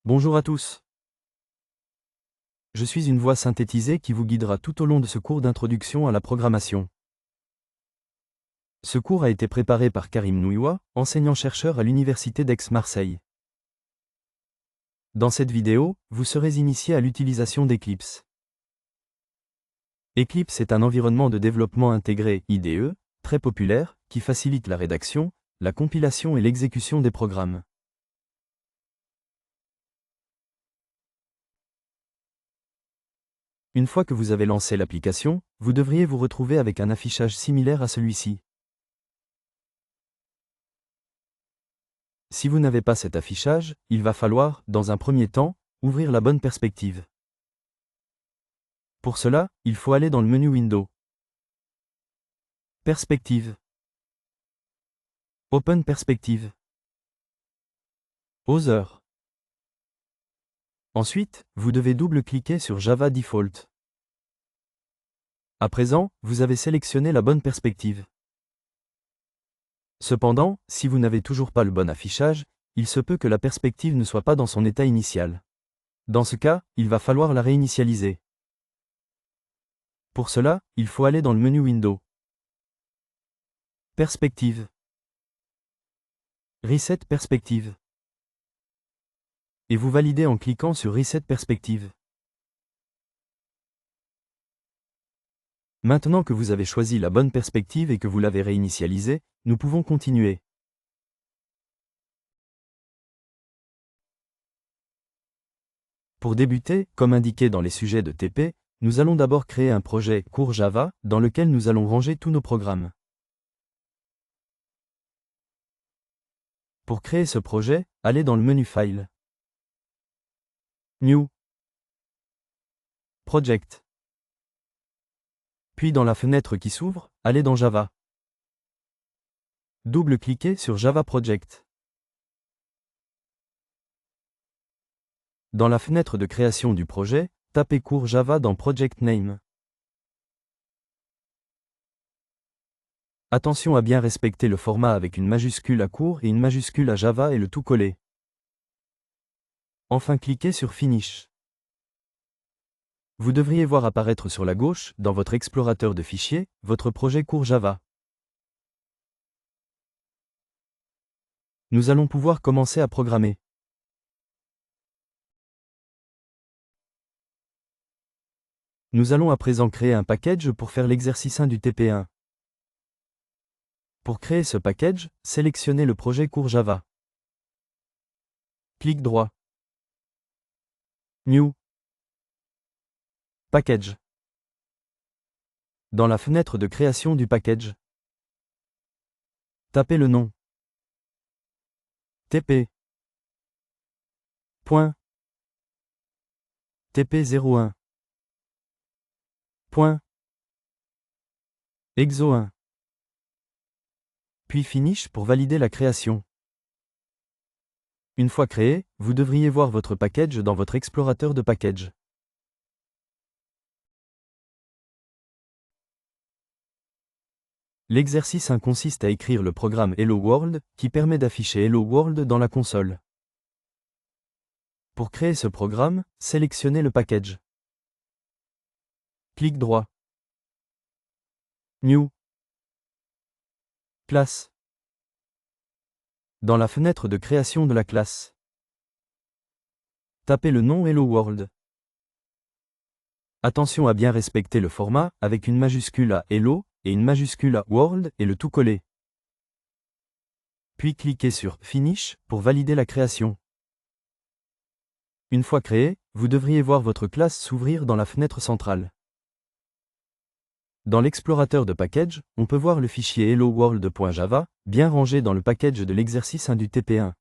Bonjour à tous. Je suis une voix synthétisée qui vous guidera tout au long de ce cours d'introduction à la programmation. Ce cours a été préparé par Karim Nouiwa, enseignant-chercheur à l'Université d'Aix-Marseille. Dans cette vidéo, vous serez initié à l'utilisation d'Eclipse. Eclipse est un environnement de développement intégré IDE, très populaire, qui facilite la rédaction, la compilation et l'exécution des programmes. Une fois que vous avez lancé l'application, vous devriez vous retrouver avec un affichage similaire à celui-ci. Si vous n'avez pas cet affichage, il va falloir, dans un premier temps, ouvrir la bonne perspective. Pour cela, il faut aller dans le menu Windows. Perspective. Open Perspective. Other. Ensuite, vous devez double-cliquer sur Java Default. À présent, vous avez sélectionné la bonne perspective. Cependant, si vous n'avez toujours pas le bon affichage, il se peut que la perspective ne soit pas dans son état initial. Dans ce cas, il va falloir la réinitialiser. Pour cela, il faut aller dans le menu Windows. Perspective. Reset Perspective. Et vous validez en cliquant sur Reset Perspective. Maintenant que vous avez choisi la bonne perspective et que vous l'avez réinitialisée, nous pouvons continuer. Pour débuter, comme indiqué dans les sujets de TP, nous allons d'abord créer un projet cours Java, dans lequel nous allons ranger tous nos programmes. Pour créer ce projet, allez dans le menu File. New. Project. Puis dans la fenêtre qui s'ouvre, allez dans Java. Double-cliquez sur Java Project. Dans la fenêtre de création du projet, tapez cours Java dans Project Name. Attention à bien respecter le format avec une majuscule à cours et une majuscule à Java et le tout collé. Enfin cliquez sur Finish. Vous devriez voir apparaître sur la gauche, dans votre explorateur de fichiers, votre projet cours Java. Nous allons pouvoir commencer à programmer. Nous allons à présent créer un package pour faire l'exercice 1 du TP1. Pour créer ce package, sélectionnez le projet cours Java. Clic droit. New. Package. Dans la fenêtre de création du package, tapez le nom. TP. Point. TP01. Point. Exo1. Puis Finish pour valider la création. Une fois créé, vous devriez voir votre package dans votre explorateur de package. L'exercice 1 consiste à écrire le programme Hello World, qui permet d'afficher Hello World dans la console. Pour créer ce programme, sélectionnez le package. Clic droit. New. Classe. Dans la fenêtre de création de la classe, tapez le nom Hello World. Attention à bien respecter le format, avec une majuscule à Hello et une majuscule à World et le tout collé. Puis cliquez sur Finish pour valider la création. Une fois créé, vous devriez voir votre classe s'ouvrir dans la fenêtre centrale. Dans l'explorateur de package, on peut voir le fichier helloworld.java, bien rangé dans le package de l'exercice 1 du TP1.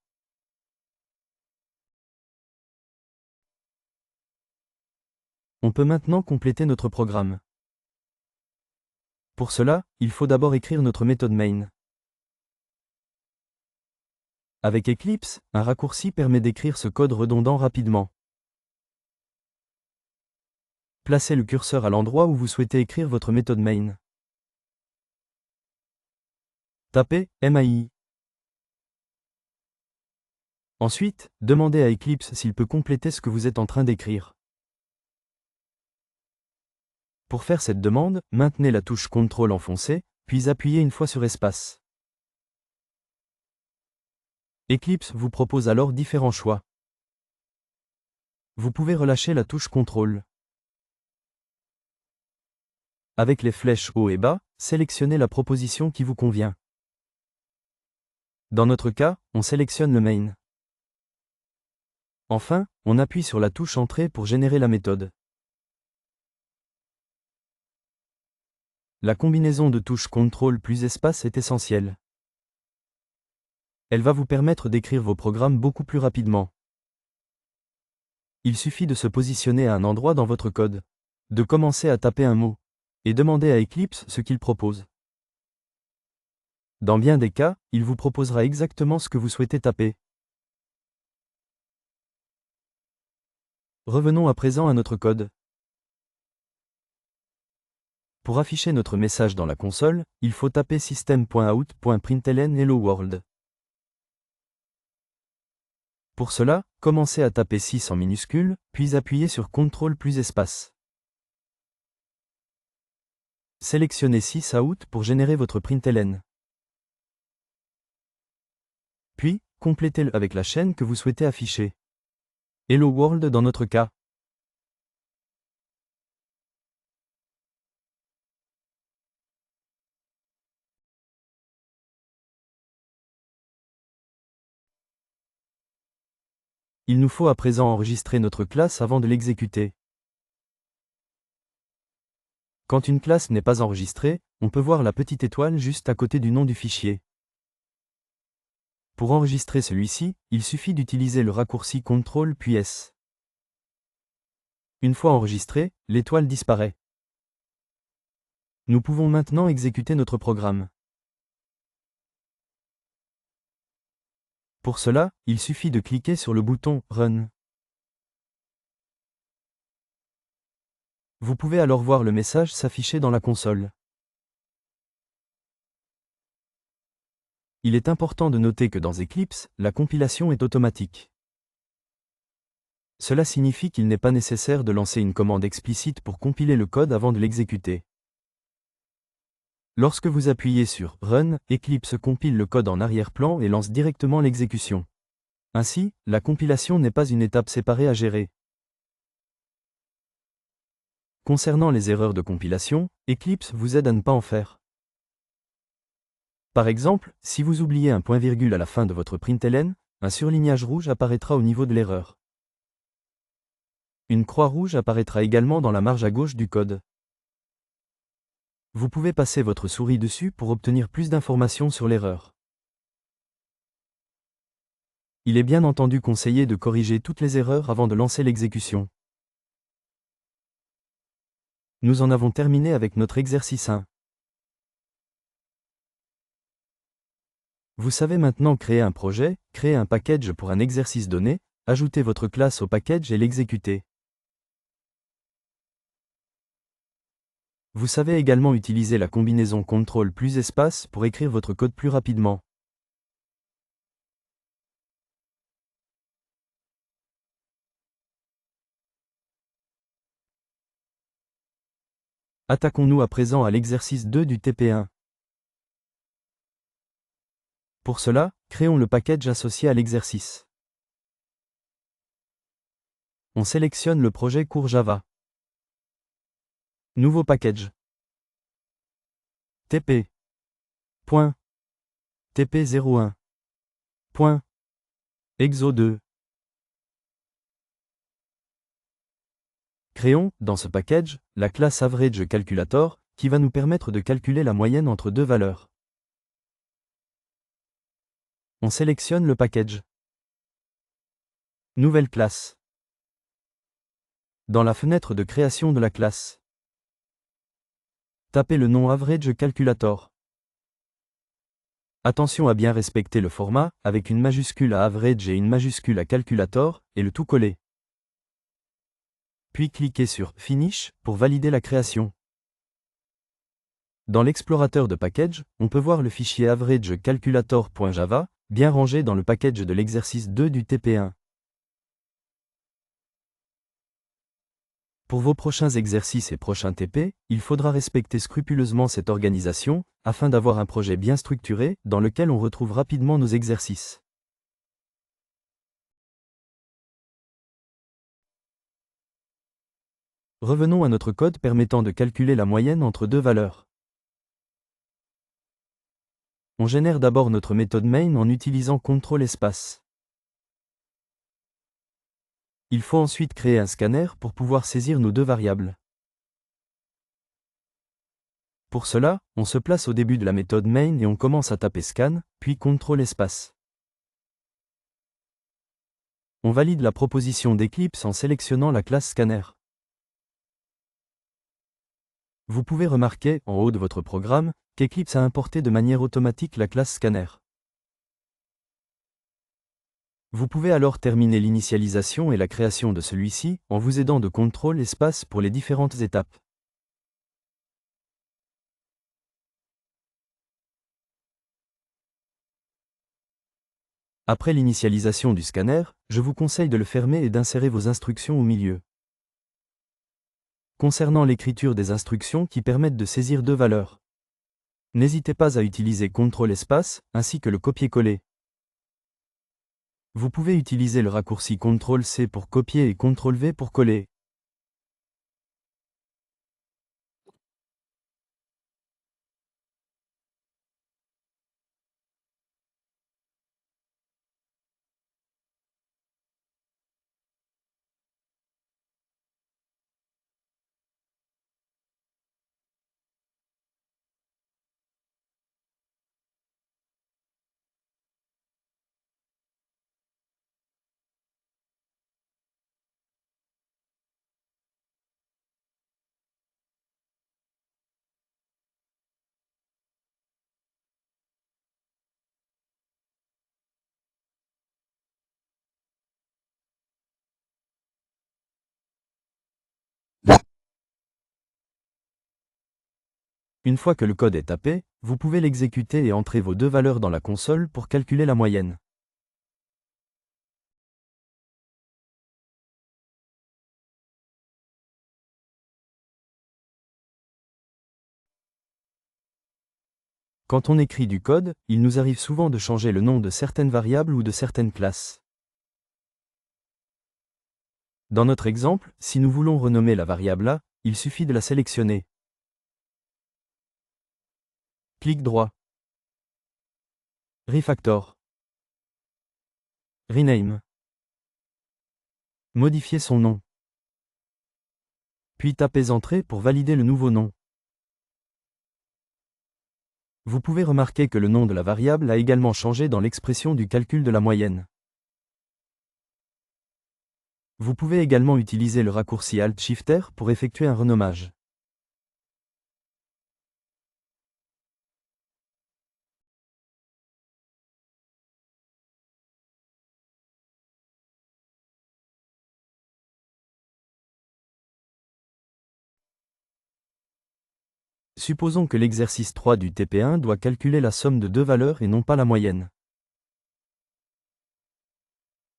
On peut maintenant compléter notre programme. Pour cela, il faut d'abord écrire notre méthode main. Avec Eclipse, un raccourci permet d'écrire ce code redondant rapidement. Placez le curseur à l'endroit où vous souhaitez écrire votre méthode main. Tapez MAI. Ensuite, demandez à Eclipse s'il peut compléter ce que vous êtes en train d'écrire. Pour faire cette demande, maintenez la touche CTRL enfoncée, puis appuyez une fois sur Espace. Eclipse vous propose alors différents choix. Vous pouvez relâcher la touche CTRL. Avec les flèches haut et bas, sélectionnez la proposition qui vous convient. Dans notre cas, on sélectionne le main. Enfin, on appuie sur la touche Entrée pour générer la méthode. La combinaison de touches CTRL plus Espace est essentielle. Elle va vous permettre d'écrire vos programmes beaucoup plus rapidement. Il suffit de se positionner à un endroit dans votre code, de commencer à taper un mot, et demander à Eclipse ce qu'il propose. Dans bien des cas, il vous proposera exactement ce que vous souhaitez taper. Revenons à présent à notre code. Pour afficher notre message dans la console, il faut taper system.out.println hello world. Pour cela, commencez à taper 6 en minuscules, puis appuyez sur CTRL plus Espace. Sélectionnez sysout pour générer votre println. Puis, complétez-le avec la chaîne que vous souhaitez afficher. Hello world dans notre cas. Il nous faut à présent enregistrer notre classe avant de l'exécuter. Quand une classe n'est pas enregistrée, on peut voir la petite étoile juste à côté du nom du fichier. Pour enregistrer celui-ci, il suffit d'utiliser le raccourci CTRL puis S. Une fois enregistré, l'étoile disparaît. Nous pouvons maintenant exécuter notre programme. Pour cela, il suffit de cliquer sur le bouton Run. Vous pouvez alors voir le message s'afficher dans la console. Il est important de noter que dans Eclipse, la compilation est automatique. Cela signifie qu'il n'est pas nécessaire de lancer une commande explicite pour compiler le code avant de l'exécuter. Lorsque vous appuyez sur Run, Eclipse compile le code en arrière-plan et lance directement l'exécution. Ainsi, la compilation n'est pas une étape séparée à gérer. Concernant les erreurs de compilation, Eclipse vous aide à ne pas en faire. Par exemple, si vous oubliez un point-virgule à la fin de votre println, un surlignage rouge apparaîtra au niveau de l'erreur. Une croix rouge apparaîtra également dans la marge à gauche du code. Vous pouvez passer votre souris dessus pour obtenir plus d'informations sur l'erreur. Il est bien entendu conseillé de corriger toutes les erreurs avant de lancer l'exécution. Nous en avons terminé avec notre exercice 1. Vous savez maintenant créer un projet, créer un package pour un exercice donné, ajouter votre classe au package et l'exécuter. Vous savez également utiliser la combinaison CTRL plus Espace pour écrire votre code plus rapidement. Attaquons-nous à présent à l'exercice 2 du TP1. Pour cela, créons le package associé à l'exercice. On sélectionne le projet cours Java. Nouveau package. TP. TP01. Exo2. Créons, dans ce package, la classe AverageCalculator, qui va nous permettre de calculer la moyenne entre deux valeurs. On sélectionne le package. Nouvelle classe. Dans la fenêtre de création de la classe, tapez le nom AverageCalculator. Attention à bien respecter le format, avec une majuscule à Average et une majuscule à Calculator, et le tout coller. Puis cliquez sur Finish pour valider la création. Dans l'explorateur de package, on peut voir le fichier averagecalculator.java, bien rangé dans le package de l'exercice 2 du TP1. Pour vos prochains exercices et prochains TP, il faudra respecter scrupuleusement cette organisation, afin d'avoir un projet bien structuré, dans lequel on retrouve rapidement nos exercices. Revenons à notre code permettant de calculer la moyenne entre deux valeurs. On génère d'abord notre méthode main en utilisant CTRL espace. Il faut ensuite créer un scanner pour pouvoir saisir nos deux variables. Pour cela, on se place au début de la méthode main et on commence à taper scan, puis CTRL espace. On valide la proposition d'Eclipse en sélectionnant la classe scanner. Vous pouvez remarquer, en haut de votre programme, qu'Eclipse a importé de manière automatique la classe scanner. Vous pouvez alors terminer l'initialisation et la création de celui-ci, en vous aidant de CTRL espace pour les différentes étapes. Après l'initialisation du scanner, je vous conseille de le fermer et d'insérer vos instructions au milieu. Concernant l'écriture des instructions qui permettent de saisir deux valeurs, n'hésitez pas à utiliser CTRL espace, ainsi que le copier-coller. Vous pouvez utiliser le raccourci CTRL-C pour copier et CTRL-V pour coller. Une fois que le code est tapé, vous pouvez l'exécuter et entrer vos deux valeurs dans la console pour calculer la moyenne. Quand on écrit du code, il nous arrive souvent de changer le nom de certaines variables ou de certaines classes. Dans notre exemple, si nous voulons renommer la variable A, il suffit de la sélectionner. Clic droit. Refactor. Rename. Modifier son nom. Puis tapez Entrée pour valider le nouveau nom. Vous pouvez remarquer que le nom de la variable a également changé dans l'expression du calcul de la moyenne. Vous pouvez également utiliser le raccourci Alt-Shift-R pour effectuer un renommage. Supposons que l'exercice 3 du TP1 doit calculer la somme de deux valeurs et non pas la moyenne.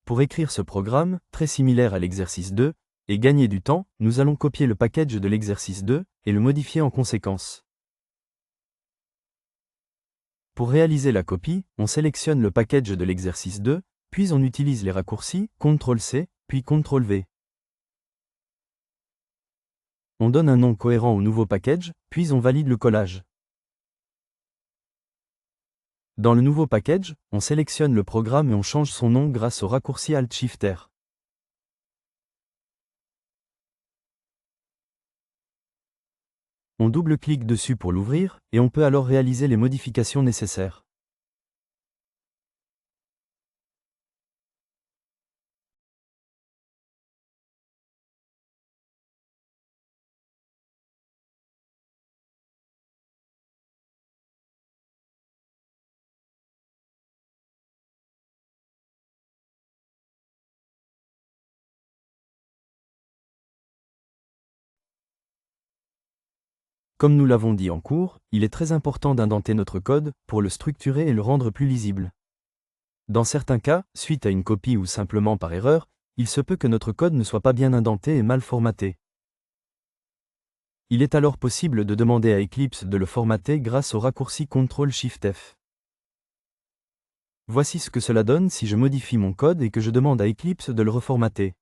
Pour écrire ce programme, très similaire à l'exercice 2, et gagner du temps, nous allons copier le package de l'exercice 2 et le modifier en conséquence. Pour réaliser la copie, on sélectionne le package de l'exercice 2, puis on utilise les raccourcis CTRL-C, puis CTRL-V. On donne un nom cohérent au nouveau package, puis on valide le collage. Dans le nouveau package, on sélectionne le programme et on change son nom grâce au raccourci Alt-Shift-R. On double-clique dessus pour l'ouvrir, et on peut alors réaliser les modifications nécessaires. Comme nous l'avons dit en cours, il est très important d'indenter notre code pour le structurer et le rendre plus lisible. Dans certains cas, suite à une copie ou simplement par erreur, il se peut que notre code ne soit pas bien indenté et mal formaté. Il est alors possible de demander à Eclipse de le formater grâce au raccourci CTRL-SHIFT-F. Voici ce que cela donne si je modifie mon code et que je demande à Eclipse de le reformater.